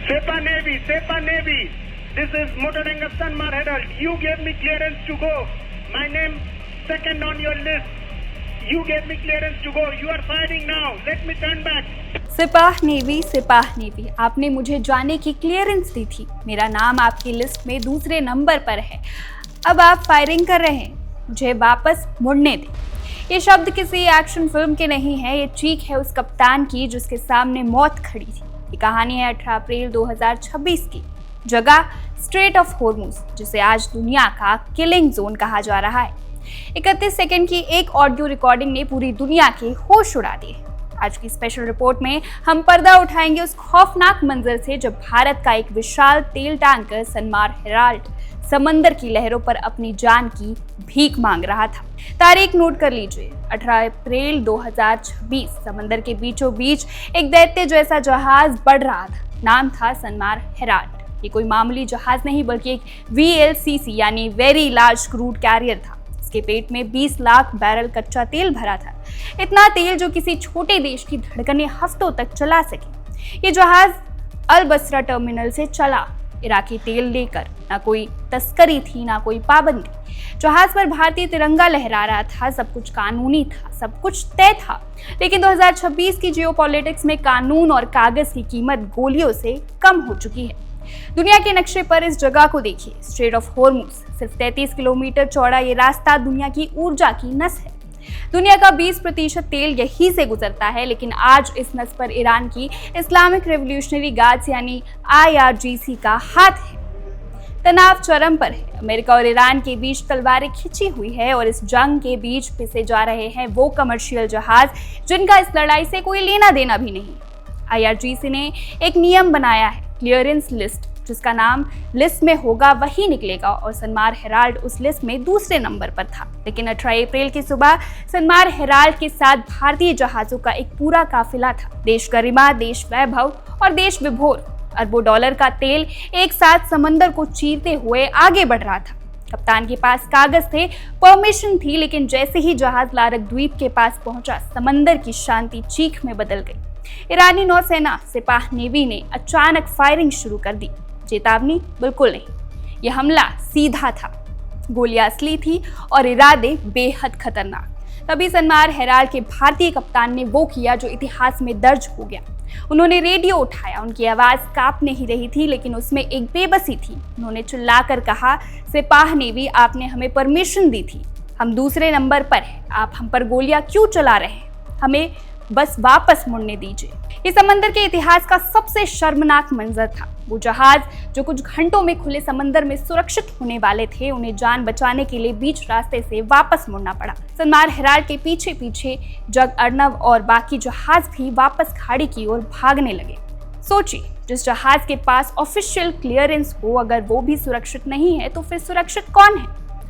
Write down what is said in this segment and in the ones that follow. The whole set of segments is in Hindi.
Sepa Navy. This is Motoranga Sanmar Herald. You gave me clearance to go. My name second on your list. You gave me clearance to go. You are firing now. Let me turn back. Sipah navy, आपने मुझे जाने की क्लियरेंस दी थी। मेरा नाम आपकी लिस्ट में दूसरे नंबर पर है। अब आप फायरिंग कर रहे हैं, मुझे वापस मुड़ने दें। ये शब्द किसी एक्शन फिल्म के नहीं है, ये चीख है उस कप्तान की जिसके सामने मौत खड़ी थी। ये कहानी है 18 अप्रैल 2026 की। जगह स्ट्रेट ऑफ हॉर्मुज, जिसे आज दुनिया का किलिंग जोन कहा जा रहा है। 31 सेकंड की एक ऑडियो रिकॉर्डिंग ने पूरी दुनिया के होश उड़ा दिए। आज की स्पेशल रिपोर्ट में हम पर्दा उठाएंगे उस खौफनाक मंजर से जब भारत का एक विशाल तेल टैंकर सनमार हेराल्ड समंदर की लहरों पर अपनी जान की भीख मांग रहा था। तारीख नोट कर लीजिए, 18 अप्रैल 2026। समंदर के बीचों बीच एक दैत्य जैसा जहाज बढ़ रहा था। नाम था सनमार हेराल्ड। ये कोई मामूली जहाज नहीं बल्कि एक VLCC यानी वेरी लार्ज क्रूड कैरियर था। इसके पेट में 20 लाख बैरल कच्चा तेल भरा था। इतना तेल जो किसी छोटे देश की धड़कनें हफ्तों तक चला सके। ये जहाज अल बसरा टर्मिनल से चला इराकी तेल लेकर। ना कोई तस्करी थी, ना कोई पाबंदी। जहाज पर भारतीय तिरंगा लहरा रहा था। सब कुछ कानूनी था, सब कुछ तय था। लेकिन 2026 की जियोपॉलिटिक्स में कानून और कागज की कीमत गोलियों से कम हो चुकी है। दुनिया के नक्शे पर इस जगह को देखिए, स्ट्रेट ऑफ हॉर्मुज। सिर्फ 33 किलोमीटर चौड़ा ये रास्ता दुनिया की ऊर्जा की नस है। दुनिया का 20% तेल यहीं से गुजरता है, लेकिन आज इस नस पर ईरान की इस्लामिक रेवोल्यूशनरी गार्ड्स यानी IRGC का हाथ है। तनाव चरम पर है। अमेरिका और ईरान के बीच तलवारें खिंची हुई है और इस जंग के बीच पिसे जा रहे हैं वो कमर्शियल जहाज जिनका इस लड़ाई से कोई लेना देना भी नहीं। IRGC ने एक नियम बनाया है, क्लियरेंस लिस्ट। जिसका नाम लिस्ट में होगा वही निकलेगा, और सनमार हेराल्ड उस लिस्ट में दूसरे नंबर पर था। लेकिन 18 अप्रैल की सुबह सनमार हेराल्ड के साथ भारतीय जहाजों का एक पूरा काफिला था। देश गरिमा, देश वैभव और देश विभोर। अरबों डॉलर का तेल एक साथ समंदर को चीरते हुए आगे बढ़ रहा था। कप्तान के पास कागज थे, परमिशन थी, लेकिन जैसे ही जहाज लारक द्वीप के पास पहुंचा, समंदर की शांति चीख में बदल गई। ईरानी नौसेना सिपाह नेवी ने अचानक फायरिंग शुरू कर दी। चेतावनी बिल्कुल नहीं, यह हमला सीधा था। गोलियां असली थी और इरादे बेहद खतरनाक। तभी सनमार हेराल्ड के भारतीय कप्तान ने वो किया जो इतिहास में दर्ज हो गया। उन्होंने रेडियो उठाया। उनकी आवाज कांप नहीं रही थी, लेकिन उसमें एक बेबसी थी। उन्होंने चिल्लाकर कहा, सिपाह नेवी, आपने हमें परमिशन दी थी। हम दूसरे नंबर पर हैं। आप हम पर गोलियां क्यों चला रहे हैं? हमें बस वापस मुड़ने दीजिए। इस समंदर के इतिहास का सबसे शर्मनाक मंजर था। वो जहाज जो कुछ घंटों में खुले समंदर में सुरक्षित होने वाले थे, उन्हें जान बचाने के लिए बीच रास्ते से वापस मुड़ना पड़ा। सनमार हेराल्ड के पीछे पीछे जग अर्नब और बाकी जहाज भी वापस खाड़ी की ओर भागने लगे। सोचिए, जिस जहाज के पास ऑफिशियल क्लियरेंस हो, अगर वो भी सुरक्षित नहीं है तो फिर सुरक्षित कौन है?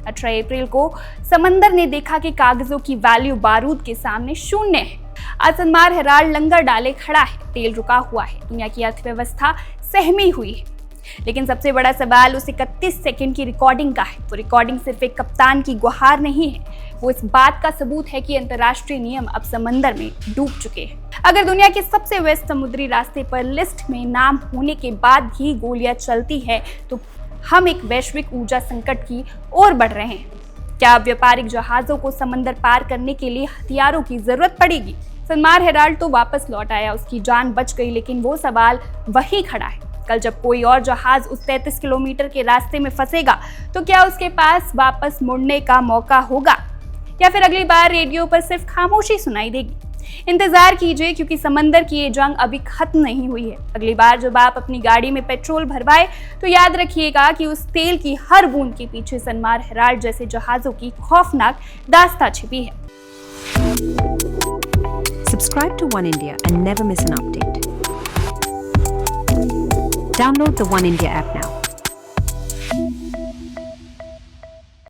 18 अप्रैल को समंदर ने देखा कि कागजों की वैल्यू बारूद के सामने शून्य है। आज सनमार हेराल्ड लंगर डाले खड़ा है, तेल रुका हुआ है, दुनिया की अर्थव्यवस्था सहमी हुई है। लेकिन सबसे बड़ा सवाल उस 31 सेकंड की रिकॉर्डिंग का है। वो रिकॉर्डिंग सिर्फ एक कप्तान की गुहार नहीं है, वो इस बात का सबूत है कि अंतर्राष्ट्रीय नियम अब समंदर में डूब चुके हैं। अगर दुनिया के सबसे व्यस्त समुद्री रास्ते पर लिस्ट में नाम होने के बाद भी गोलियां चलती है, तो हम एक वैश्विक ऊर्जा संकट की ओर बढ़ रहे हैं। क्या व्यापारिक जहाजों को समंदर पार करने के लिए हथियारों की जरूरत पड़ेगी? सनमार हेराल्ड तो वापस लौट आया, उसकी जान बच गई, लेकिन वो सवाल वही खड़ा है। कल जब कोई और जहाज उस 33 किलोमीटर के रास्ते में फंसेगा, तो क्या उसके पास वापस मुड़ने का मौका होगा, या फिर अगली बार रेडियो पर सिर्फ खामोशी सुनाई देगी? इंतजार कीजिए, क्योंकि समंदर की ये जंग अभी खत्म नहीं हुई है। अगली बार जब आप अपनी गाड़ी में पेट्रोल भरवाए, तो याद रखिएगा कि उस तेल की हर बूंद के पीछे सनमार हेराल्ड जैसे जहाजों की खौफनाक दास्तां छिपी है। Subscribe to One India and never miss an update. Download the One India app now.